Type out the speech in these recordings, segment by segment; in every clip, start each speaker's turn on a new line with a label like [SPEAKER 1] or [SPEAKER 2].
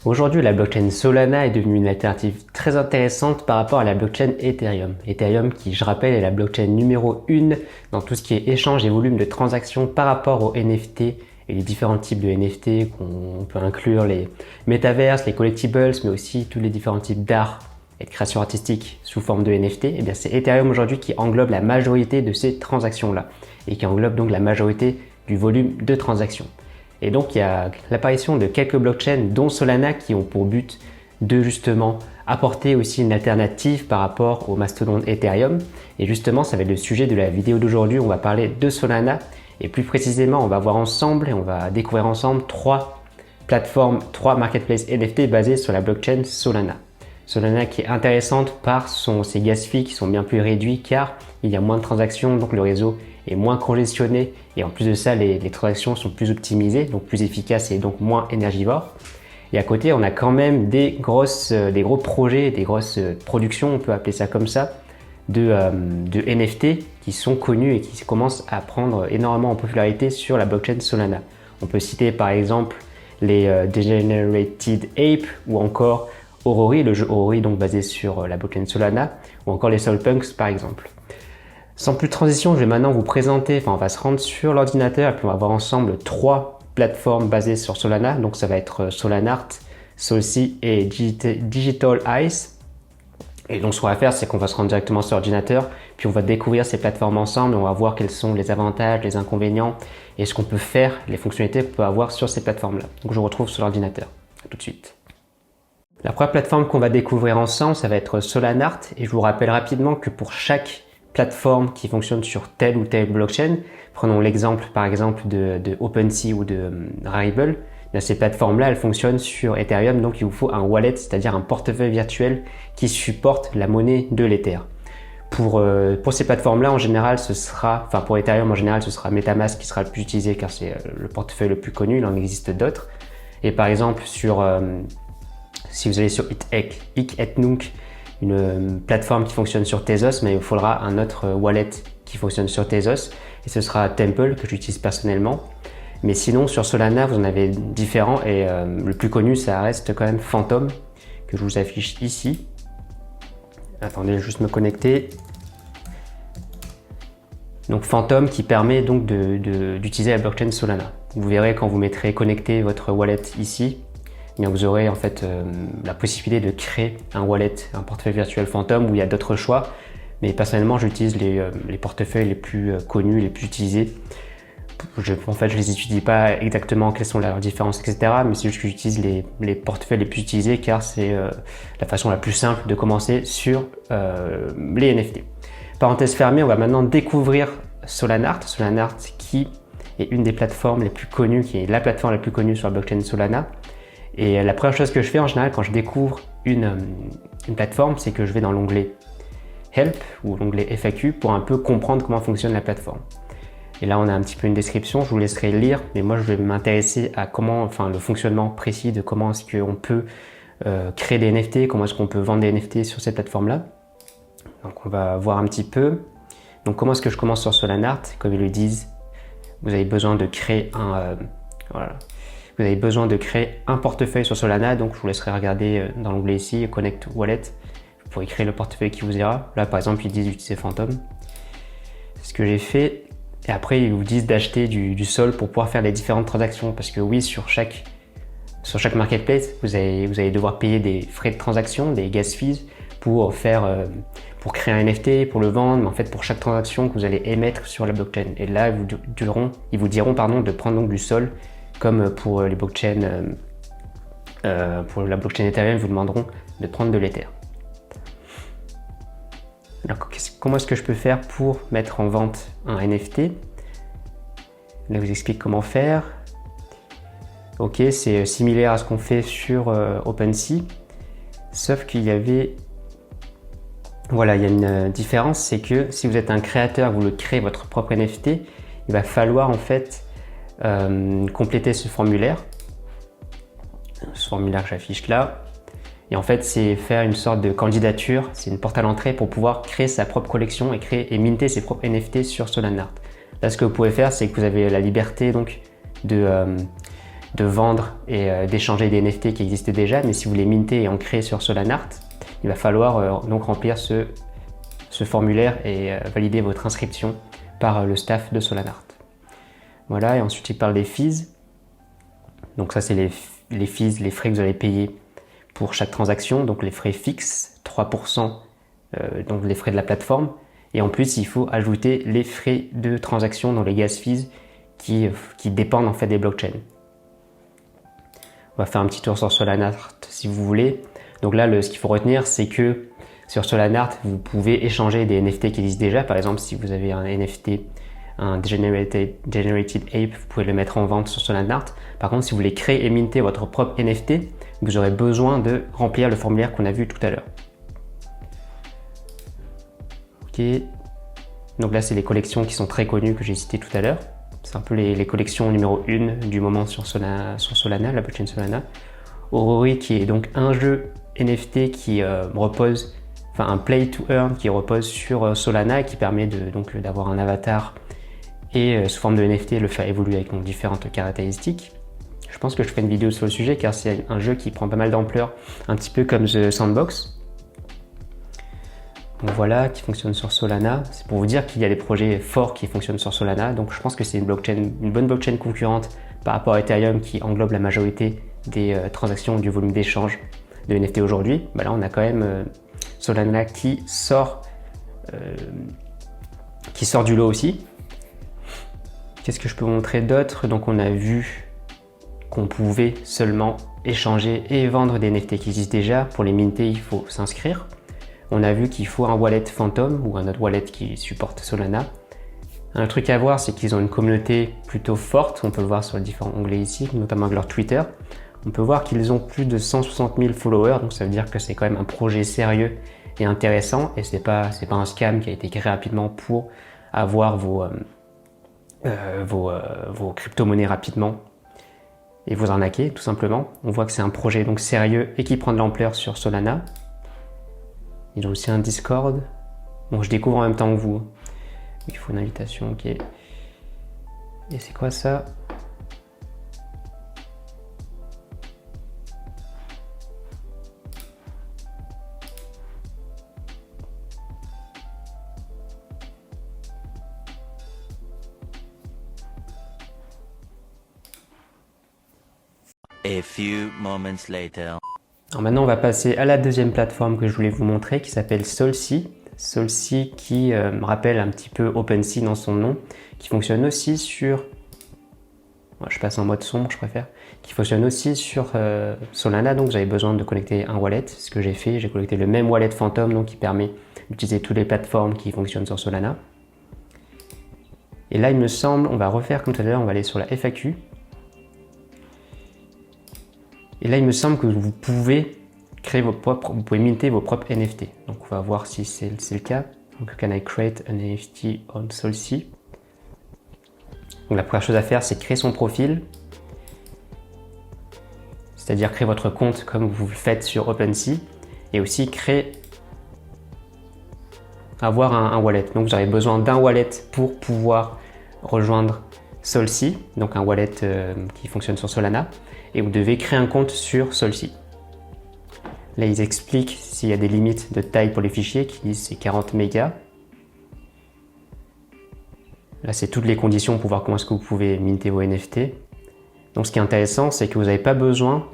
[SPEAKER 1] Aujourd'hui, la blockchain Solana est devenue une alternative très intéressante par rapport à la blockchain Ethereum. Ethereum qui, je rappelle, est la blockchain numéro 1 dans tout ce qui est échange et volume de transactions par rapport aux NFT et les différents types de NFT qu'on peut inclure les metaverses, les collectibles, mais aussi tous les différents types d'art et de création artistique sous forme de NFT. Et bien, c'est Ethereum aujourd'hui qui englobe la majorité de ces transactions-là et qui englobe donc la majorité du volume de transactions. Et donc, il y a l'apparition de quelques blockchains, dont Solana, qui ont pour but de justement apporter aussi une alternative par rapport au mastodonte Ethereum. Et justement, ça va être le sujet de la vidéo d'aujourd'hui. On va parler de Solana et plus précisément, on va voir ensemble et on va découvrir ensemble trois plateformes, trois marketplaces NFT basées sur la blockchain Solana. Solana qui est intéressante par ses gas fees qui sont bien plus réduits car il y a moins de transactions, donc le réseau est moins congestionné et en plus de ça, les transactions sont plus optimisées, donc plus efficaces et donc moins énergivores. Et à côté, on a quand même des gros projets, des grosses productions, on peut appeler ça comme ça, de NFT qui sont connus et qui commencent à prendre énormément en popularité sur la blockchain Solana. On peut citer par exemple les Degenerated Ape ou encore Orori, le jeu Orori donc basé sur la blockchain Solana, ou encore les Soulpunks par exemple. Sans plus de transition, je vais maintenant vous présenter, on va se rendre sur l'ordinateur et puis on va voir ensemble trois plateformes basées sur Solana. Donc ça va être Solanart, Solsea et Digital Eyes. Et donc ce qu'on va faire, c'est qu'on va se rendre directement sur l'ordinateur, puis on va découvrir ces plateformes ensemble, on va voir quels sont les avantages, les inconvénients et ce qu'on peut faire, les fonctionnalités qu'on peut avoir sur ces plateformes-là. Donc je vous retrouve sur l'ordinateur. À tout de suite. La première plateforme qu'on va découvrir ensemble, ça va être Solanart. Et je vous rappelle rapidement que pour chaque plateforme qui fonctionne sur telle ou telle blockchain, prenons l'exemple par exemple de OpenSea ou de Rarible, ces plateformes-là, elles fonctionnent sur Ethereum, donc il vous faut un wallet, c'est-à-dire un portefeuille virtuel qui supporte la monnaie de l'Ether. Pour ces plateformes-là, en général, pour Ethereum, en général, ce sera MetaMask qui sera le plus utilisé car c'est le portefeuille le plus connu, il en existe d'autres. Et par exemple, si vous allez sur Ethnunk, une plateforme qui fonctionne sur Tezos, mais il vous faudra un autre wallet qui fonctionne sur Tezos et ce sera Temple que j'utilise personnellement. Mais sinon sur Solana vous en avez différents et le plus connu ça reste quand même Phantom que je vous affiche ici. Attendez, je vais juste me connecter. Donc Phantom qui permet donc d'utiliser la blockchain Solana. Vous verrez quand vous mettrez connecter votre wallet ici, bien vous aurez en fait la possibilité de créer un wallet, un portefeuille virtuel Phantom où il y a d'autres choix. Mais personnellement, j'utilise les portefeuilles les plus connus, les plus utilisés. En fait, je les étudie pas exactement quelles sont leurs différences, etc. Mais c'est juste que j'utilise les portefeuilles les plus utilisés car c'est la façon la plus simple de commencer sur les NFT. Parenthèse fermée, on va maintenant découvrir Solanart. Solanart qui est une des plateformes les plus connues, qui est la plateforme la plus connue sur la blockchain Solana. Et la première chose que je fais en général quand je découvre une plateforme, c'est que je vais dans l'onglet Help ou l'onglet FAQ pour un peu comprendre comment fonctionne la plateforme. Et là, on a un petit peu une description, je vous laisserai lire, mais moi, je vais m'intéresser à le fonctionnement précis de comment est-ce qu'on peut créer des NFT, comment est-ce qu'on peut vendre des NFT sur cette plateforme-là. Donc, on va voir un petit peu. Donc, comment est-ce que je commence sur Solanart? Comme ils le disent, vous avez besoin de créer Vous avez besoin de créer un portefeuille sur Solana, donc je vous laisserai regarder dans l'onglet ici, Connect Wallet. Vous pourrez créer le portefeuille qui vous ira. Là, par exemple, ils disent d'utiliser Phantom. C'est ce que j'ai fait. Et après, ils vous disent d'acheter du Sol pour pouvoir faire les différentes transactions. Parce que oui, sur chaque marketplace, vous allez devoir payer des frais de transaction, des gas fees pour créer un NFT, pour le vendre, mais en fait pour chaque transaction que vous allez émettre sur la blockchain. Et là, ils vous diront de prendre donc du Sol, comme pour les blockchains, pour la blockchain Ethereum, ils vous demanderont de prendre de l'Ether. Alors, comment est-ce que je peux faire pour mettre en vente un NFT? Là, je vous explique comment faire. Ok, c'est similaire à ce qu'on fait sur OpenSea, sauf qu'il y avait... Voilà, il y a une différence, c'est que si vous êtes un créateur, vous créez votre propre NFT, il va falloir en fait compléter ce formulaire que j'affiche là. Et en fait, c'est faire une sorte de candidature, c'est une porte à l'entrée pour pouvoir créer sa propre collection et minter ses propres NFT sur Solanart. Là, ce que vous pouvez faire, c'est que vous avez la liberté donc de de vendre et d'échanger des NFT qui existent déjà, mais si vous les mintez et en créer sur Solanart, il va falloir donc remplir ce formulaire et valider votre inscription par le staff de Solanart. Voilà, et ensuite il parle des fees. Donc ça c'est les fees, les frais que vous allez payer pour chaque transaction, donc les frais fixes, 3%, donc les frais de la plateforme. Et en plus, il faut ajouter les frais de transaction, dans les gas fees, qui dépendent en fait des blockchains. On va faire un petit tour sur Solanart si vous voulez. Donc là, ce qu'il faut retenir, c'est que sur Solanart, vous pouvez échanger des NFT qui existent déjà. Par exemple, si vous avez un NFT, un Generated Ape, vous pouvez le mettre en vente sur Solanart. Par contre, si vous voulez créer et minter votre propre NFT, vous aurez besoin de remplir le formulaire qu'on a vu tout à l'heure. Ok. Donc là, c'est les collections qui sont très connues que j'ai citées tout à l'heure. C'est un peu les collections numéro 1 du moment sur Solana, la blockchain Solana. Aurori, qui est donc un jeu NFT qui repose, enfin un play to earn qui repose sur Solana et qui permet d'avoir un avatar et sous forme de NFT le faire évoluer avec donc, différentes caractéristiques. Je pense que je ferai une vidéo sur le sujet car c'est un jeu qui prend pas mal d'ampleur, un petit peu comme The Sandbox. Donc voilà, qui fonctionne sur Solana. C'est pour vous dire qu'il y a des projets forts qui fonctionnent sur Solana. Donc je pense que c'est une bonne blockchain concurrente par rapport à Ethereum qui englobe la majorité des transactions du volume d'échange de NFT aujourd'hui. Bah là, on a quand même Solana qui sort du lot aussi. Qu'est-ce que je peux vous montrer d'autre? Donc on a vu qu'on pouvait seulement échanger et vendre des NFT qui existent déjà. Pour les minter, il faut s'inscrire. On a vu qu'il faut un wallet Phantom ou un autre wallet qui supporte Solana. Un truc à voir, c'est qu'ils ont une communauté plutôt forte. On peut le voir sur les différents onglets ici, notamment avec leur Twitter. On peut voir qu'ils ont plus de 160 000 followers, donc ça veut dire que c'est quand même un projet sérieux et intéressant. Et c'est pas un scam qui a été créé rapidement pour avoir vos crypto-monnaies rapidement et vous arnaquer, tout simplement. On voit que c'est un projet donc sérieux et qui prend de l'ampleur sur Solana. Ils ont aussi un Discord. Bon, je découvre en même temps que vous. Il faut une invitation, ok. Et c'est quoi ça?
[SPEAKER 2] A few moments later.
[SPEAKER 1] Alors maintenant, on va passer à la deuxième plateforme que je voulais vous montrer qui s'appelle Solsea. Solsea qui rappelle un petit peu OpenSea dans son nom, qui fonctionne aussi sur... je passe en mode sombre, je préfère. Qui fonctionne aussi sur Solana, donc j'avais besoin de connecter un wallet. C'est ce que j'ai fait, j'ai connecté le même wallet Phantom, donc qui permet d'utiliser toutes les plateformes qui fonctionnent sur Solana. Et là, il me semble, on va refaire comme tout à l'heure, on va aller sur la FAQ. Et là, il me semble que vous pouvez créer vous pouvez minter vos propres NFT. Donc, on va voir si c'est le cas. Donc, can I create an NFT on Solsea? Donc, la première chose à faire, c'est créer son profil. C'est-à-dire créer votre compte comme vous le faites sur OpenSea. Et aussi avoir un wallet. Donc, vous aurez besoin d'un wallet pour pouvoir rejoindre Solsea. Donc, un wallet qui fonctionne sur Solana. Et vous devez créer un compte sur Solsea. Là, ils expliquent s'il y a des limites de taille pour les fichiers, qui disent c'est 40 mégas. Là, c'est toutes les conditions pour voir comment est-ce que vous pouvez minter vos NFT. Donc, ce qui est intéressant, c'est que vous n'avez pas besoin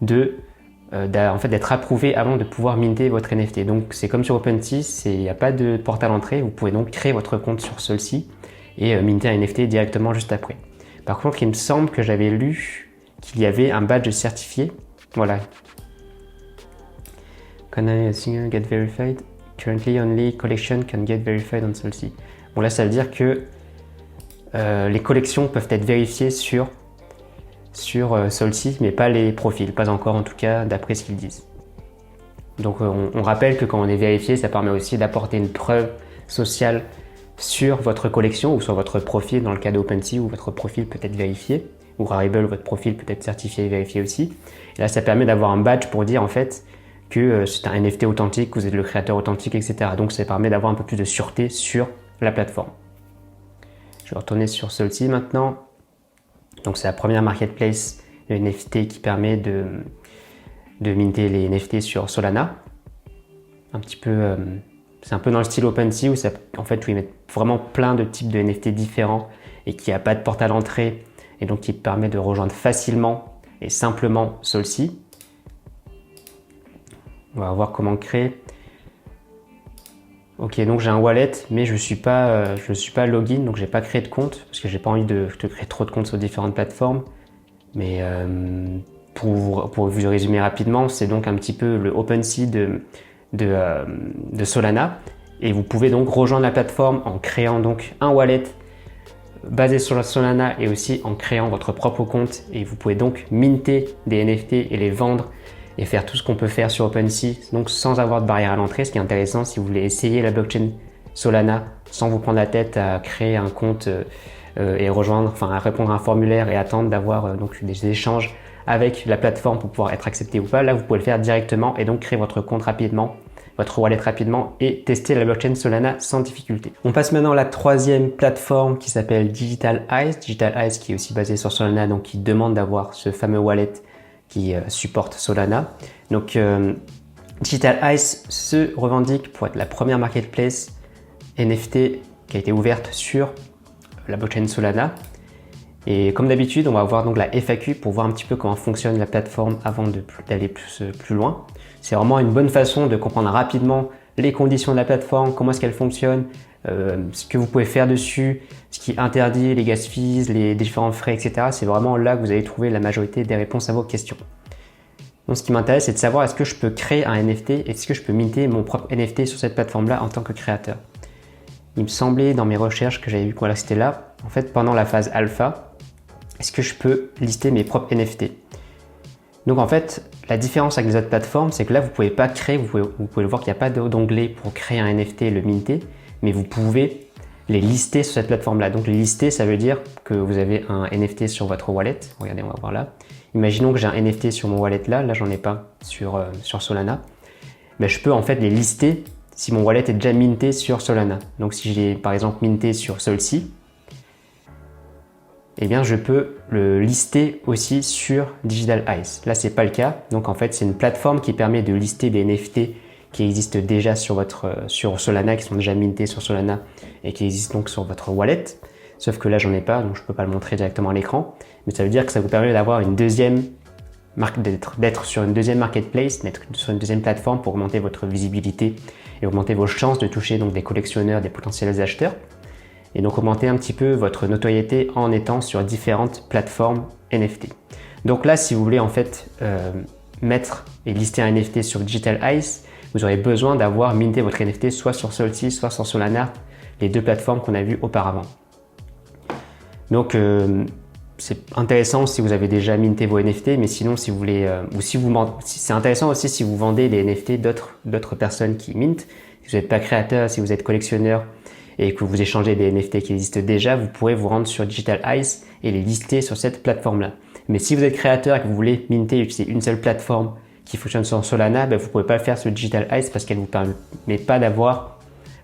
[SPEAKER 1] d'être approuvé avant de pouvoir minter votre NFT. Donc, c'est comme sur OpenSea, il n'y a pas de porte à l'entrée. Vous pouvez donc créer votre compte sur Solsea et minter un NFT directement juste après. Par contre, il me semble que j'avais lu qu'il y avait un badge certifié. Voilà. Can I single get verified? Currently only collection can get verified on Solsea. Bon là ça veut dire que les collections peuvent être vérifiées sur Solsea, mais pas les profils, pas encore en tout cas d'après ce qu'ils disent. Donc on rappelle que quand on est vérifié, ça permet aussi d'apporter une preuve sociale sur votre collection ou sur votre profil dans le cas d'OpenSea où votre profil peut être vérifié. Ou Rarible, votre profil peut être certifié et vérifié aussi. Et là, ça permet d'avoir un badge pour dire en fait que c'est un NFT authentique, que vous êtes le créateur authentique, etc. Donc, ça permet d'avoir un peu plus de sûreté sur la plateforme. Je vais retourner sur Solsea maintenant. Donc c'est la première marketplace de NFT qui permet de minter les NFT sur Solana. Un petit peu, c'est un peu dans le style OpenSea où où ils mettent vraiment plein de types de NFT différents et qui n'a pas de porte à l'entrée et donc qui permet de rejoindre facilement et simplement Solsea. On va voir comment créer. Ok, donc j'ai un wallet, mais je suis pas login, donc j'ai pas créé de compte parce que j'ai pas envie de créer trop de comptes sur différentes plateformes. Mais pour vous résumer rapidement, c'est donc un petit peu le OpenSea de Solana, et vous pouvez donc rejoindre la plateforme en créant donc un wallet basé sur la Solana et aussi en créant votre propre compte, et vous pouvez donc minter des NFT et les vendre et faire tout ce qu'on peut faire sur OpenSea, donc sans avoir de barrière à l'entrée. Ce qui est intéressant si vous voulez essayer la blockchain Solana sans vous prendre la tête à créer un compte et à répondre à un formulaire et attendre d'avoir donc des échanges avec la plateforme pour pouvoir être accepté ou pas. Là, vous pouvez le faire directement et donc créer votre compte rapidement, votre wallet rapidement et tester la blockchain Solana sans difficulté. On passe maintenant à la troisième plateforme qui s'appelle Digital Eyes. Digital Eyes qui est aussi basée sur Solana, donc qui demande d'avoir ce fameux wallet qui supporte Solana. Donc Digital Eyes se revendique pour être la première marketplace NFT qui a été ouverte sur la blockchain Solana. Et comme d'habitude, on va voir donc la FAQ pour voir un petit peu comment fonctionne la plateforme avant d'aller plus loin. C'est vraiment une bonne façon de comprendre rapidement les conditions de la plateforme, comment est-ce qu'elle fonctionne, ce que vous pouvez faire dessus, ce qui est interdit, les gas fees, les différents frais, etc. C'est vraiment là que vous allez trouver la majorité des réponses à vos questions. Donc ce qui m'intéresse, c'est de savoir est-ce que je peux créer un NFT, est-ce que je peux minter mon propre NFT sur cette plateforme-là en tant que créateur. Il me semblait dans mes recherches que j'avais vu que voilà, c'était là. En fait, pendant la phase alpha, est-ce que je peux lister mes propres NFT? Donc en fait, la différence avec les autres plateformes, c'est que là, vous ne pouvez pas créer, vous pouvez le voir qu'il n'y a pas d'onglet pour créer un NFT et le minter, mais vous pouvez les lister sur cette plateforme-là. Donc les lister, ça veut dire que vous avez un NFT sur votre wallet. Regardez, on va voir là. Imaginons que j'ai un NFT sur mon wallet là j'en ai pas sur Solana. Mais je peux en fait les lister si mon wallet est déjà minté sur Solana. Donc si j'ai par exemple minté sur Solsea, eh bien je peux le lister aussi sur Digital Eyes. Là c'est pas le cas. Donc en fait c'est une plateforme qui permet de lister des NFT qui existent déjà sur Solana, qui sont déjà mintés sur Solana et qui existent donc sur votre wallet. Sauf que là j'en ai pas, donc je peux pas le montrer directement à l'écran. Mais ça veut dire que ça vous permet d'avoir une deuxième d'être sur une deuxième marketplace, d'être sur une deuxième plateforme pour augmenter votre visibilité et augmenter vos chances de toucher donc des collectionneurs, des potentiels acheteurs. Et donc augmenter un petit peu votre notoriété en étant sur différentes plateformes NFT. Donc là, si vous voulez en fait mettre et lister un NFT sur Digital Eyes, vous aurez besoin d'avoir minté votre NFT soit sur Solsea, soit sur Solana, les deux plateformes qu'on a vues auparavant. Donc c'est intéressant si vous avez déjà minté vos NFT, mais sinon si vous voulez, c'est intéressant aussi si vous vendez des NFT d'autres personnes qui mintent. Si vous n'êtes pas créateur, si vous êtes collectionneur et que vous échangez des NFT qui existent déjà, vous pourrez vous rendre sur Digital Eyes et les lister sur cette plateforme-là. Mais si vous êtes créateur et que vous voulez minter et utiliser une seule plateforme qui fonctionne sur Solana, vous ne pouvez pas le faire sur Digital Eyes parce qu'elle ne vous permet pas d'avoir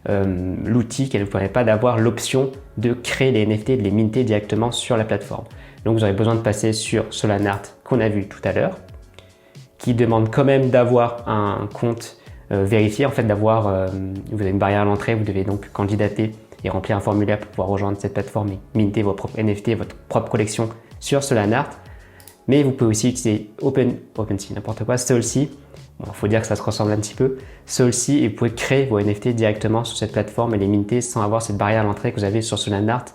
[SPEAKER 1] l'outil, qu'elle ne vous permet pas d'avoir l'option de créer les NFT et de les minter directement sur la plateforme. Donc vous aurez besoin de passer sur Solanart qu'on a vu tout à l'heure, qui demande quand même d'avoir un compte vérifié, en fait vous avez une barrière à l'entrée, vous devez donc candidater et remplir un formulaire pour pouvoir rejoindre cette plateforme et minter vos propres NFT, votre propre collection sur Solanart. Mais vous pouvez aussi utiliser OpenSea, n'importe quoi, Solsea. Bon, faut dire que ça se ressemble un petit peu. Solsea, et vous pouvez créer vos NFT directement sur cette plateforme et les minter sans avoir cette barrière à l'entrée que vous avez sur Solanart.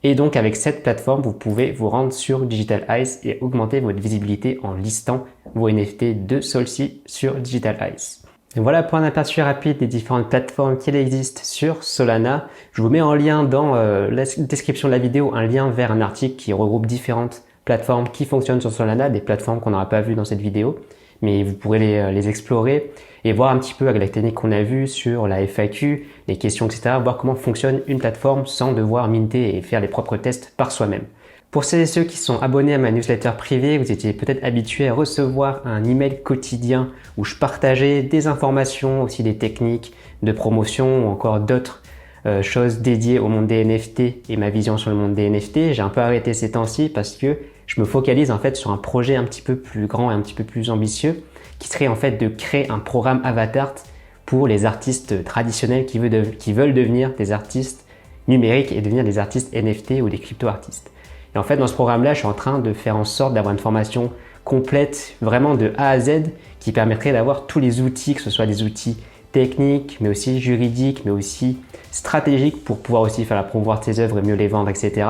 [SPEAKER 1] Et donc avec cette plateforme, vous pouvez vous rendre sur Digital Eyes et augmenter votre visibilité en listant vos NFT de Solsea sur Digital Eyes. Et voilà pour un aperçu rapide des différentes plateformes qui existent sur Solana. Je vous mets en lien dans la description de la vidéo un lien vers un article qui regroupe différentes plateformes qui fonctionnent sur Solana, des plateformes qu'on n'aura pas vues dans cette vidéo, mais vous pourrez les explorer et voir un petit peu avec la technique qu'on a vue sur la FAQ, les questions, etc., voir comment fonctionne une plateforme sans devoir minter et faire les propres tests par soi-même. Pour celles et ceux qui sont abonnés à ma newsletter privée, vous étiez peut-être habitués à recevoir un email quotidien où je partageais des informations, aussi des techniques de promotion ou encore d'autres choses dédiées au monde des NFT et ma vision sur le monde des NFT. J'ai un peu arrêté ces temps-ci parce que je me focalise en fait sur un projet un petit peu plus grand et un petit peu plus ambitieux qui serait en fait de créer un programme avatar pour les artistes traditionnels qui veulent devenir des artistes numériques et devenir des artistes NFT ou des crypto-artistes. Et en fait, dans ce programme-là, je suis en train de faire en sorte d'avoir une formation complète, vraiment de A à Z, qui permettrait d'avoir tous les outils, que ce soit des outils techniques, mais aussi juridiques, mais aussi stratégiques pour pouvoir aussi faire la promouvoir de ses œuvres et mieux les vendre, etc.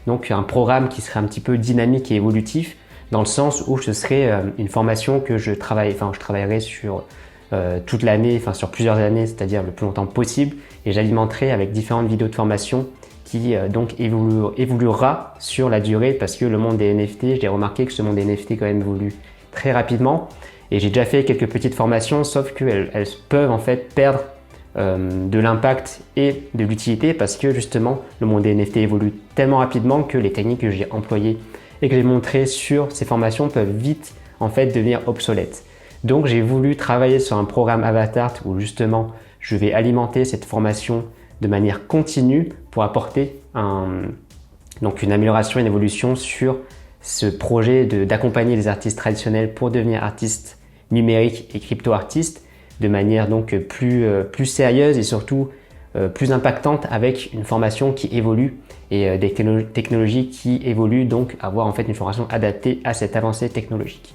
[SPEAKER 1] Donc un programme qui serait un petit peu dynamique et évolutif, dans le sens où ce serait une formation que je travaillerai sur toute l'année, sur plusieurs années, c'est-à-dire le plus longtemps possible, et j'alimenterai avec différentes vidéos de formation qui donc évoluera sur la durée, parce que le monde des NFT, j'ai remarqué que ce monde des NFT quand même évolue très rapidement, et j'ai déjà fait quelques petites formations, sauf qu'elles peuvent en fait perdre de l'impact et de l'utilité, parce que justement le monde des NFT évolue tellement rapidement que les techniques que j'ai employées et que j'ai montrées sur ces formations peuvent vite en fait devenir obsolètes. Donc j'ai voulu travailler sur un programme avatar où justement je vais alimenter cette formation de manière continue pour apporter donc une amélioration, une évolution sur ce projet d'accompagner les artistes traditionnels pour devenir artistes numériques et crypto-artistes de manière donc plus sérieuse et surtout plus impactante, avec une formation qui évolue et des technologies qui évoluent, donc avoir en fait une formation adaptée à cette avancée technologique.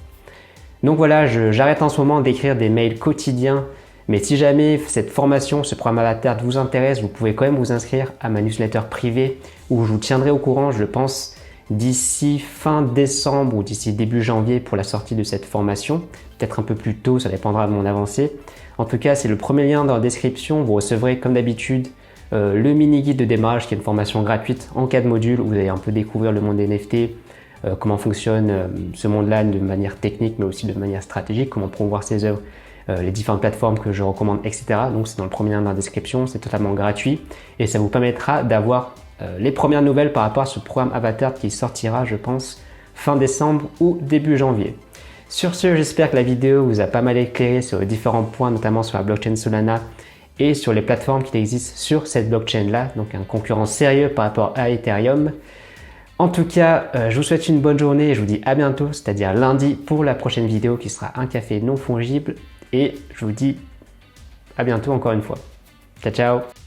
[SPEAKER 1] Donc voilà, j'arrête en ce moment d'écrire des mails quotidiens, mais si jamais cette formation, ce programme avatar vous intéresse, vous pouvez quand même vous inscrire à ma newsletter privée où je vous tiendrai au courant, je pense, d'ici fin décembre ou d'ici début janvier pour la sortie de cette formation. Peut-être un peu plus tôt, ça dépendra de mon avancée. En tout cas, c'est le premier lien dans la description. Vous recevrez comme d'habitude le mini guide de démarrage qui est une formation gratuite en 4 modules où vous allez un peu découvrir le monde des NFT, comment fonctionne ce monde-là de manière technique mais aussi de manière stratégique, comment promouvoir ses œuvres, les différentes plateformes que je recommande, etc. Donc c'est dans le premier lien dans la description, c'est totalement gratuit et ça vous permettra d'avoir les premières nouvelles par rapport à ce programme avatar qui sortira, je pense, fin décembre ou début janvier. Sur ce, j'espère que la vidéo vous a pas mal éclairé sur les différents points, notamment sur la blockchain Solana et sur les plateformes qui existent sur cette blockchain-là, donc un concurrent sérieux par rapport à Ethereum. En tout cas, je vous souhaite une bonne journée et je vous dis à bientôt, c'est-à-dire lundi pour la prochaine vidéo qui sera un café non fongible. Et je vous dis à bientôt encore une fois. Ciao, ciao!